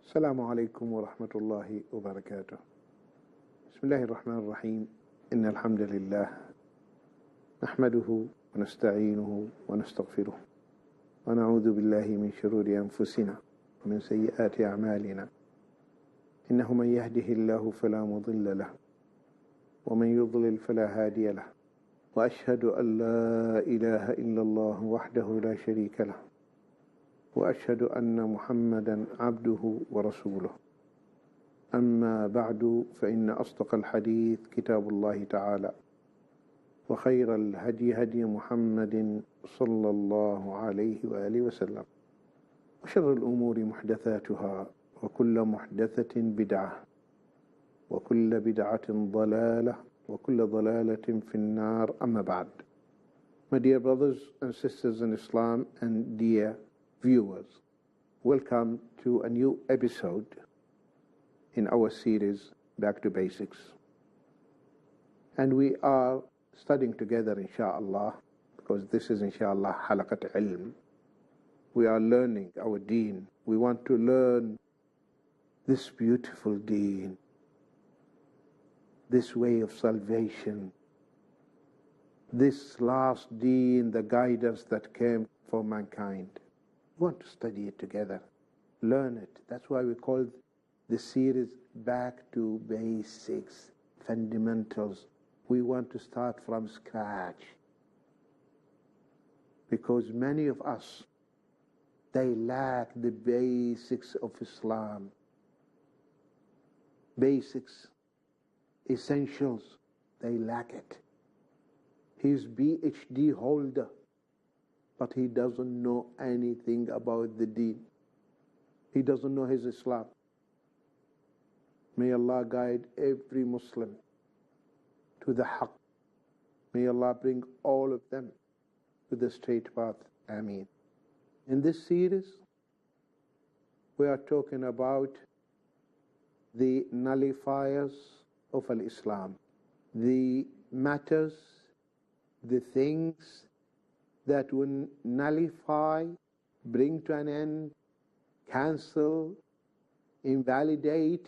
السلام عليكم ورحمة الله وبركاته. بسم الله الرحمن الرحيم. إن الحمد لله نحمده ونستعينه ونستغفره ونعوذ بالله من شرور أنفسنا ومن سيئات أعمالنا، إنه من يهده الله فلا مضل له ومن يضلل فلا هادي له، وأشهد أن لا إله إلا الله وحده لا شريك له، وأشهد أن محمدا عبده ورسوله. أما بعد، فإن أصدق الحديث كتاب الله تعالى، وخير الهدي هدي محمد صلى الله عليه وآله وسلم، وشر الأمور محدثاتها، وكل محدثة بدعة، وكل بدعة ضلالة، وكل ضلالة في النار. أما بعد. My dear brothers and sisters in Islam and dear viewers, welcome to a new episode in our series Back to Basics. And we are studying together, inshaAllah, because this is inshaAllah halaqat ilm. We are learning our deen. We want to learn this beautiful deen, this way of salvation, this last deen, the guidance that came for mankind. We want to study it together, learn it. That's why we call the series Back to Basics, Fundamentals. We want to start from scratch, because many of us, they lack the basics of Islam. Basics, essentials, they lack it. He's PhD holder, but he doesn't know anything about the deen. He doesn't know his Islam. May Allah guide every Muslim to the haqq. May Allah bring all of them to the straight path. Ameen. In this series, we are talking about the nullifiers of Al-Islam, the matters, the things that will nullify, bring to an end, cancel, invalidate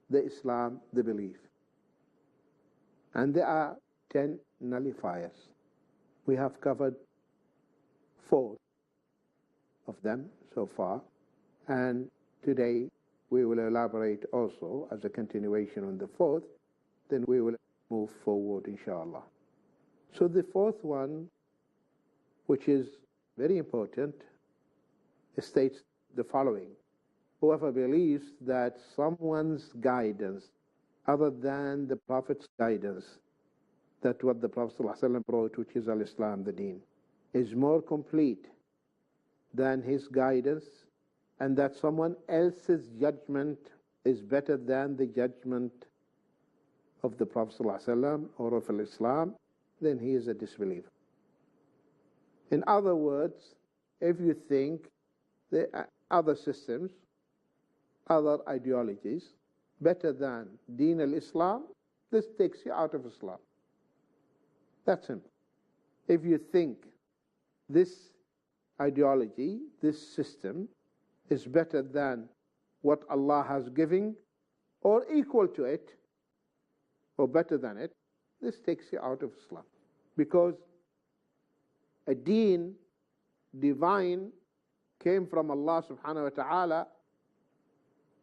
the Islam, the belief. And there are 10 nullifiers. We have covered 4 of them so far, and today we will elaborate also as a continuation on the 4th, then we will move forward, inshallah. So the 4th one, which is very important, states the following: whoever believes that someone's guidance other than the Prophet's guidance, that what the Prophet ﷺ brought, which is al-Islam, the deen, is more complete than his guidance, and that someone else's judgment is better than the judgment of the Prophet ﷺ or of Islam, then he is a disbeliever. In other words, if you think the other systems, other ideologies, better than Deen al-Islam, this takes you out of Islam. That's simple. If you think this ideology, this system, is better than what Allah has given, or equal to it, or better than it, this takes you out of Islam. Because a deen, divine, came from Allah subhanahu wa ta'ala.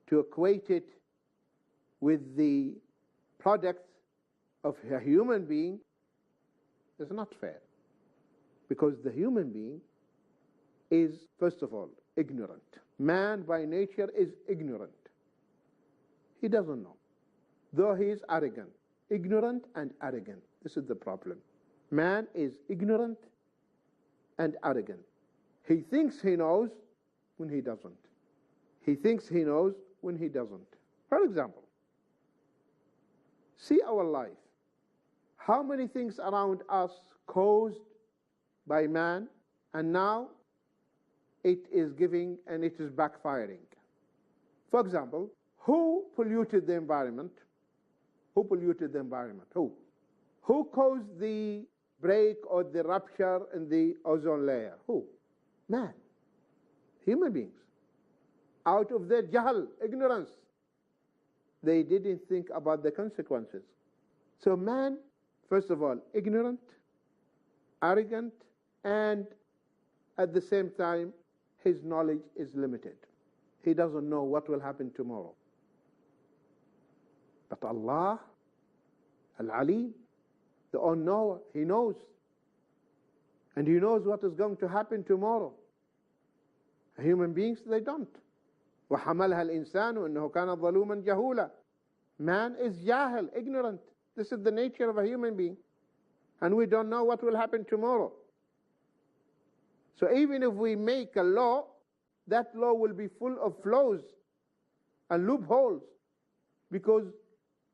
To equate it with the product of a human being is not fair. Because the human being is, first of all, ignorant. Man by nature is ignorant. He doesn't know. Though he is arrogant. Ignorant and arrogant. This is the problem. Man is ignorant and arrogant. He thinks he knows when he doesn't. He thinks he knows when he doesn't. For example, see our life. How many things around us caused by man, and now it is giving and it is backfiring. For example, who polluted the environment? Who polluted the environment? Who? Who caused the break or the rupture in the ozone layer? Who? Man. Human beings. out of their jahl, ignorance. They didn't think about the consequences. So man, first of all, ignorant, arrogant, and at the same time, his knowledge is limited. He doesn't know what will happen tomorrow. But Allah, Al-Alim, the all-knower, He knows. And He knows what is going to happen tomorrow. Human beings, they don't. وَحَمَلْهَا الْإِنسَانُ إِنَّهُ كَانَ ظَلُومًا جَهُولًا. Man is jahil, ignorant. This is the nature of a human being. And we don't know what will happen tomorrow. So even if we make a law, that law will be full of flaws and loopholes, because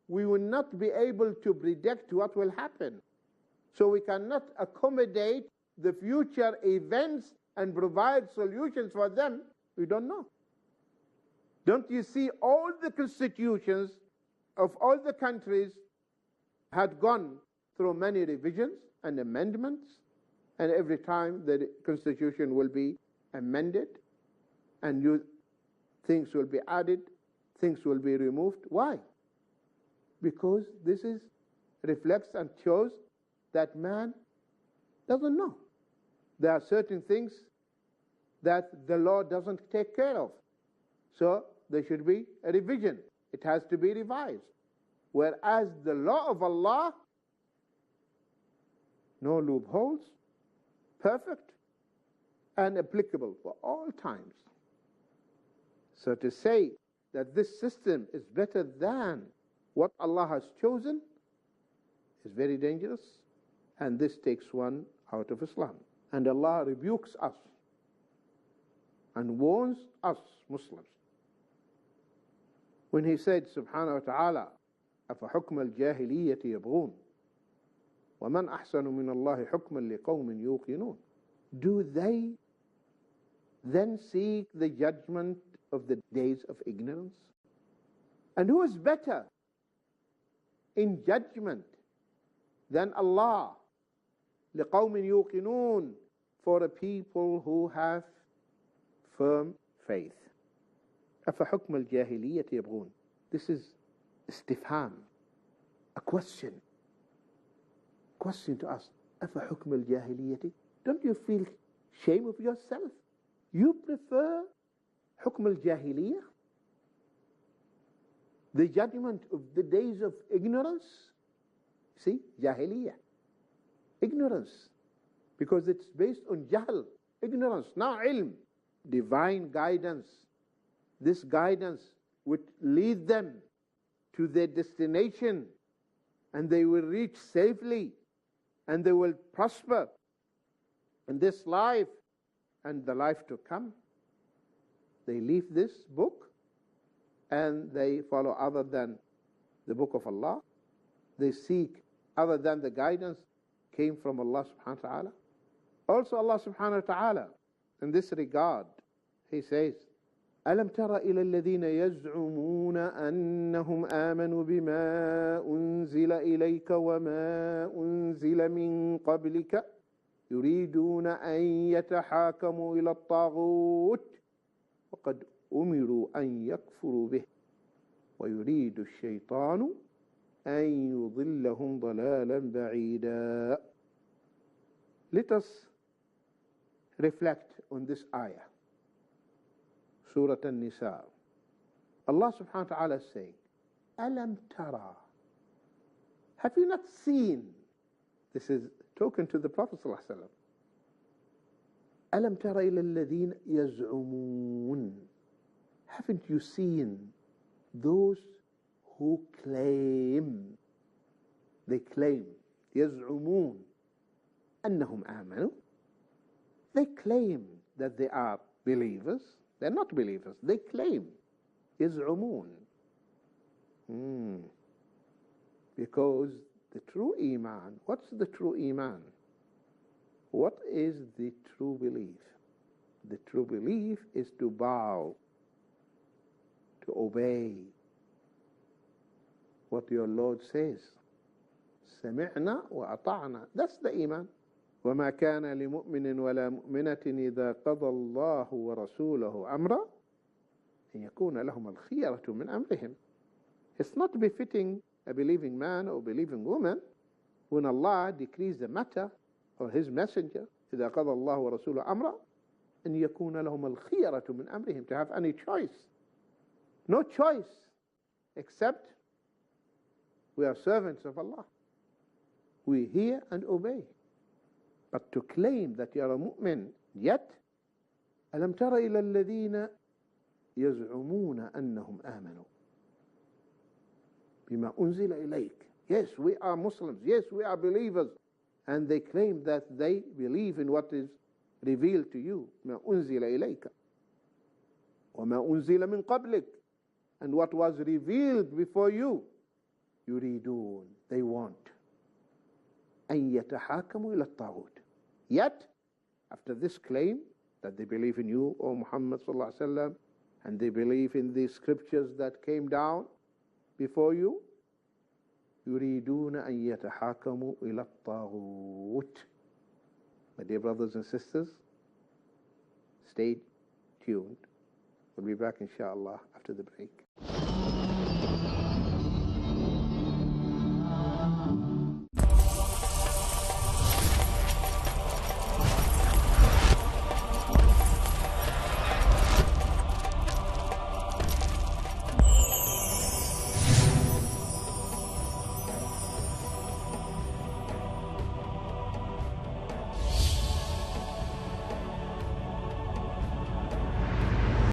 we will not be able to predict what will happen. So we cannot accommodate the future events and provide solutions for them. We don't know. Don't you see all the constitutions of all the countries had gone through many revisions and amendments, and every time the constitution will be amended and new things will be added, things will be removed. Why? Because this reflects and shows that man doesn't know. There are certain things that the law doesn't take care of. So there should be a revision. It has to be revised. Whereas the law of Allah, no loopholes, perfect and applicable for all times. So to say that this system is better than what Allah has chosen is very dangerous, and this takes one out of Islam. And Allah rebukes us and warns us Muslims when He said, subhanahu wa ta'ala, أَفَحُكْمَ الْجَاهِلِيَّةِ يَبْغُونَ وَمَنْ أَحْسَنُ مِنَ اللَّهِ حُكْمًا لِقَوْمٍ يُوقِنُونَ. Do they then seek the judgment of the days of ignorance? And who is better in judgment than Allah? لِقَوْمٍ يُوقِنُونَ, for a people who have firm faith. أَفَحُكْمَ الْجَاهِلِيَّةِ يَبْغُونَ. This is istifham, a question to us. أَفَحُكْمَ الْجَاهِلِيَّةِ. Don't you feel shame of yourself? You prefer حكم الجاهلية, the judgment of the days of ignorance? See, jahiliyyah, ignorance, because it's based on jahl, ignorance, now ilm, divine guidance. This guidance would lead them to their destination, and they will reach safely, and they will prosper in this life and the life to come. They leave this book and they follow other than the book of Allah. They seek other than the guidance came from Allah subhanahu wa ta'ala. Also Allah subhanahu wa ta'ala, in this regard, He says, أَلَمْ تَرَ إِلَى الَّذِينَ يَزْعُمُونَ أَنَّهُمْ آمَنُوا بِمَا أُنزِلَ إِلَيْكَ وَمَا أُنزِلَ مِن قَبْلِكَ يُرِيدُونَ أَن يَتَحَاكَمُوا إِلَى الطَّاغُوتِ وَقَدْ أُمِرُوا أَن يَكْفُرُوا بِهِ وَيُرِيدُ الشَّيْطَانُ أَن يُضِلَّهُمْ ضَلَالًا بَعِيدًا. Let us reflect on this ayah. Surah An-Nisa. Allah subhanahu wa ta'ala is saying, Alam tara. Have you not seen? This is talking to the Prophet sallallahu alaihi wasallam. Alam tara ila alladhina yaz'umun. Haven't you seen those who claim? They claim, yaz'umun, annahum amanu. They claim that they are believers. They're not believers. They claim, yaz'umun. Because the true iman, what's the true iman? What is the true belief? The true belief is to bow, to obey what your Lord says. سمعنا وأطعنا. That's the iman. وما كان لمؤمن ولا مؤمنة إذا قضى الله ورسوله أمرا. أن يكون لهم الخيرة من أمرهم. It's not befitting a believing man or believing woman when Allah decrees the matter or His messenger إذا قضى الله ورسوله أمرا أن يكون لهم الخيرة من أمرهم, to have any choice. No choice except we are servants of Allah. We hear and obey. But to claim that you are a mu'min, yet ألم تر إلى الذين يزعمون أنهم آمنوا بما أنزل إليك. Yes, we are Muslims. Yes, we are believers. And they claim that they believe in what is revealed to you. ما أنزل إليك وما أنزل من قبلك. And what was revealed before you. يريدون, they want أن يتحاكموا إلى الطاغوت. Yet, after this claim that they believe in you, O Muhammad sallallahu alaihi wasallam, and they believe in the scriptures that came down before you, يريدون أن يتحاكموا إلى الطاغوت. My dear brothers and sisters, stay tuned. We'll be back inshallah after the break.